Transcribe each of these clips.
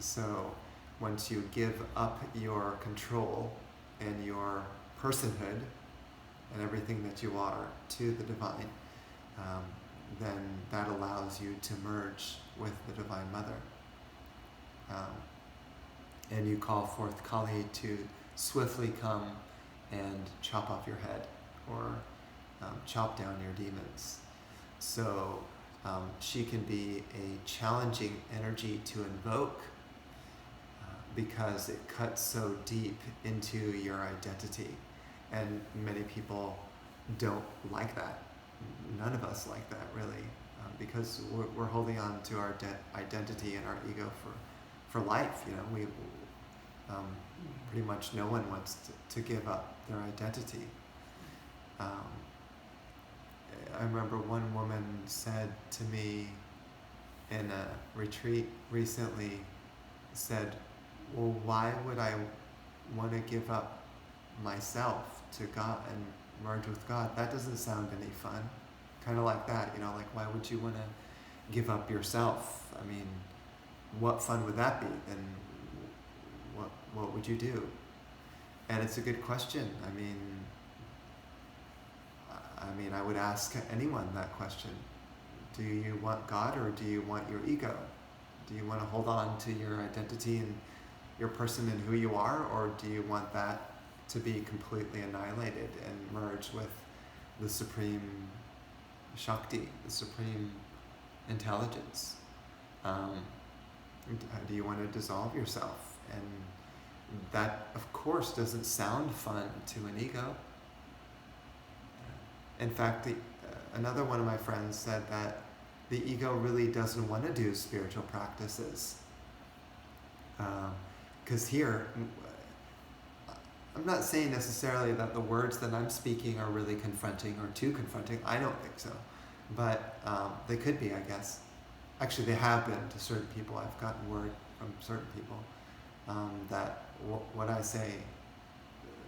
So once you give up your control and your personhood and everything that you are to the divine, um, then that allows you to merge with the Divine Mother. Um, and you call forth Kali to swiftly come and chop off your head or chop down your demons. So she can be a challenging energy to invoke because it cuts so deep into your identity. And many people don't like that. None of us like that, really, because we're holding on to our identity and our ego for life. We pretty much no one wants to give up their identity. I remember one woman said to me in a retreat recently, said, well, why would I want to give up myself to God and merge with God? That doesn't sound any fun. Kind of like that, like why would you want to give up yourself? I mean, what fun would that be? Then what would you do? And it's a good question. I would ask anyone that question. Do you want God or do you want your ego? Do you want to hold on to your identity and your person and who you are, or do you want that to be completely annihilated and merge with the supreme Shakti, the supreme intelligence? Do you want to dissolve yourself? And that, of course, doesn't sound fun to an ego. In fact, another one of my friends said that the ego really doesn't want to do spiritual practices. Because here, I'm not saying necessarily that the words that I'm speaking are really confronting or too confronting. I don't think so. But they could be, I guess. Actually, they have been to certain people. I've gotten word from certain people that what I say,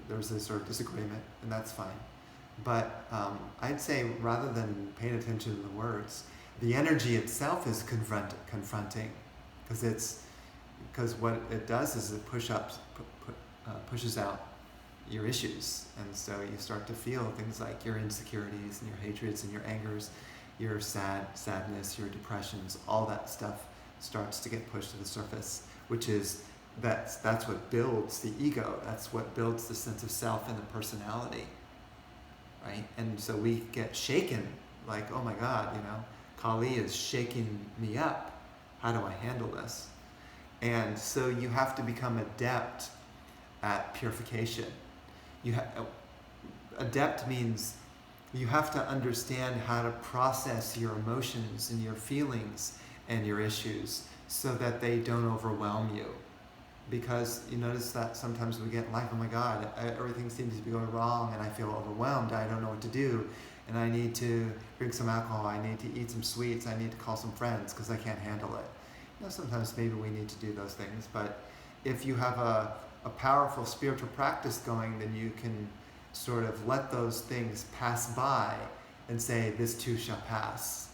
there's this sort of disagreement, and that's fine. But I'd say rather than paying attention to the words, the energy itself is confronting, because what it does is it pushes out your issues, and so you start to feel things like your insecurities and your hatreds and your angers, your sadness, your depressions, all that stuff starts to get pushed to the surface, which is that's what builds the ego. That's what builds the sense of self and the personality. Right? And so we get shaken, like, oh my God, Kali is shaking me up. How do I handle this? And so you have to become adept at purification. Adept means you have to understand how to process your emotions and your feelings and your issues so that they don't overwhelm you. Because you notice that sometimes we get in life, oh my God, everything seems to be going wrong and I feel overwhelmed, I don't know what to do, and I need to drink some alcohol, I need to eat some sweets, I need to call some friends because I can't handle it. Sometimes maybe we need to do those things, but if you have a powerful spiritual practice going, then you can sort of let those things pass by and say, this too shall pass,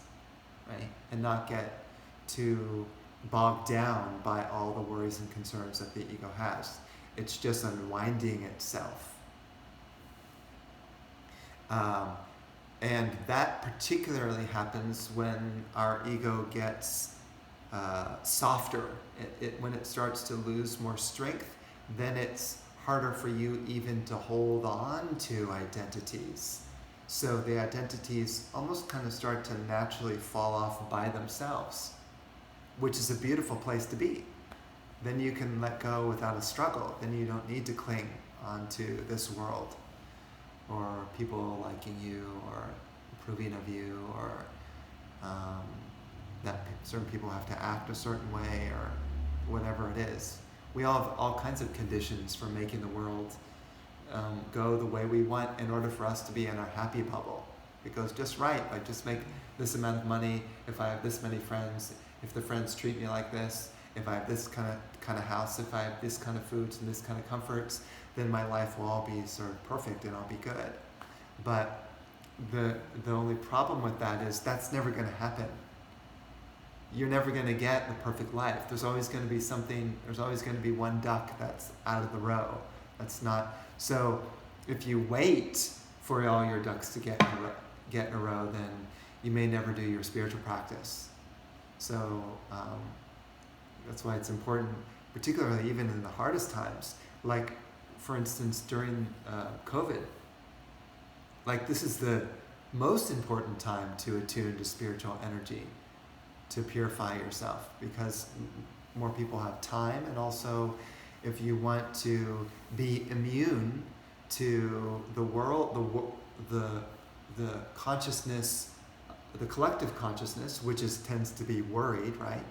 right? And not get too bogged down by all the worries and concerns that the ego has. It's just unwinding itself. And that particularly happens when our ego gets softer. When it starts to lose more strength, then it's harder for you even to hold on to identities. So the identities almost kind of start to naturally fall off by themselves, which is a beautiful place to be. Then you can let go without a struggle. Then you don't need to cling onto this world or people liking you or approving of you, or that certain people have to act a certain way or whatever it is. We all have all kinds of conditions for making the world go the way we want in order for us to be in our happy bubble. It goes just right. I just make this amount of money, if I have this many friends, if the friends treat me like this, if I have this kind of house, if I have this kind of foods and this kind of comforts, then my life will all be sort of perfect and I'll be good. But the only problem with that is that's never going to happen. you're never going to get the perfect life. There's always going to be something, there's always going to be one duck that's out of the row. That's not, so if you wait for all your ducks to get in a row, then you may never do your spiritual practice. So that's why it's important, particularly even in the hardest times, like for instance during COVID. Like this is the most important time to attune to spiritual energy, to purify yourself, because more people have time, and also if you want to be immune to the world, the consciousness, the collective consciousness, which tends to be worried, right?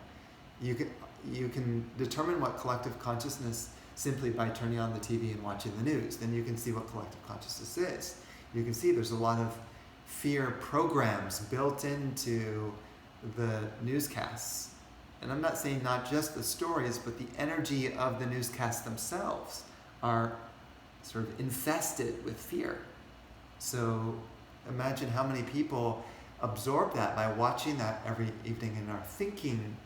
You can determine what collective consciousness simply by turning on the TV and watching the news. Then you can see what collective consciousness is. You can see there's a lot of fear programs built into the newscasts. And I'm not saying not just the stories, but the energy of the newscasts themselves are sort of infested with fear. So imagine how many people absorb that by watching that every evening and are thinking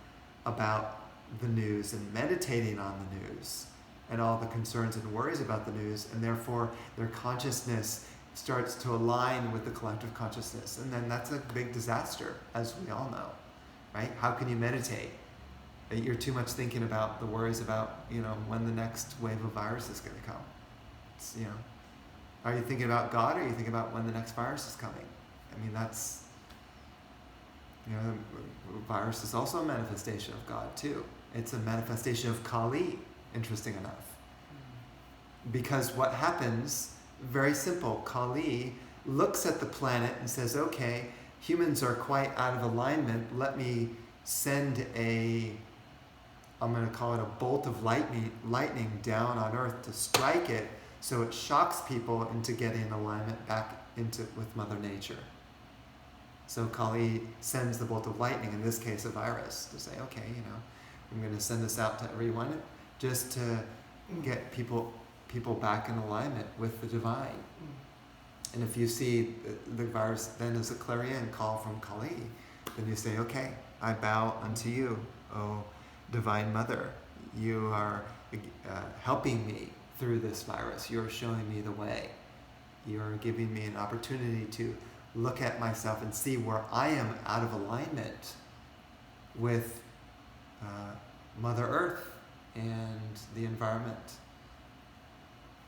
about the news and meditating on the news and all the concerns and worries about the news, and therefore their consciousness starts to align with the collective consciousness. And then that's a big disaster, as we all know, right? How can you meditate? You're too much thinking about the worries about, when the next wave of virus is going to come. It's, are you thinking about God, or are you thinking about when the next virus is coming? I mean, that's, the virus is also a manifestation of God too. It's a manifestation of Kali, interesting enough. Because what happens, very simple, Kali looks at the planet and says, okay, humans are quite out of alignment. Let me send I'm going to call it a bolt of lightning down on Earth to strike it, so it shocks people into getting alignment back with Mother Nature. So Kali sends the bolt of lightning, in this case a virus, to say, okay, I'm going to send this out to everyone just to get people back in alignment with the divine. And if you see the virus then as a clarion call from Kali, then you say, okay, I bow unto you, O Divine Mother. You are helping me through this virus. You're showing me the way. You're giving me an opportunity to look at myself and see where I am out of alignment with Mother Earth and the environment